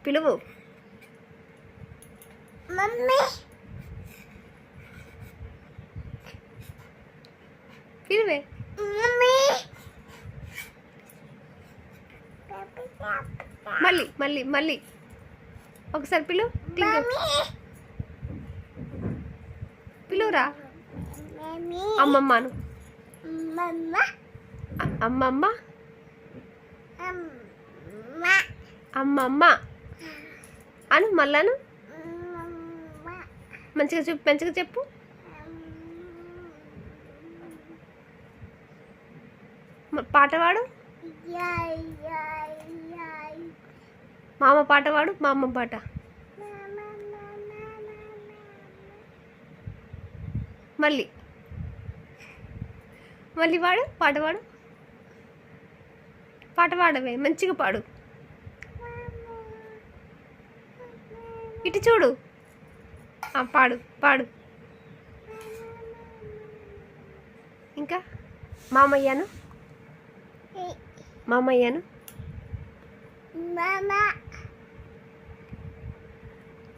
పిలువు. Mummy పిలువే. Mummy మళ్ళీ మళ్ళీ మళ్ళీ ఒకసారి పిలువు. పిలువురా. అమ్మమ్మను. అమ్మమ్మ అమ్మమ్మ అను. మళ్ళాను మంచిగా చెప్పు, మంచిగా చెప్పు. పాట పాడు. మా అమ్మ పాట పాడు. మా అమ్మ పాట. మళ్ళీ మళ్ళీ పాడు. పాట పాడు. పాట పాడవే, మంచిగా పాడు. ఇటు చూడు. పాడు పాడు. ఇంకా మామయ్యను. మామయ్యను.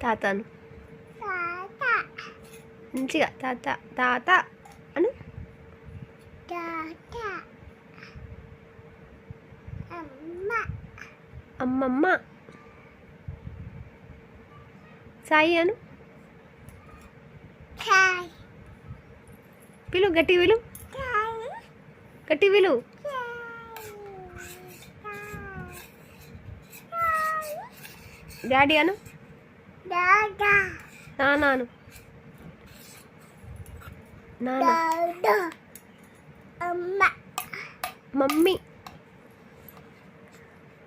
తాతను. మంచిగా తాత తాత అను. అమ్మమ్మ. సాయి అను. పిలు, గట్టి విలు. గట్టి విలు. డాడీ అను. నాన్న. నాన్న. మమ్మీ.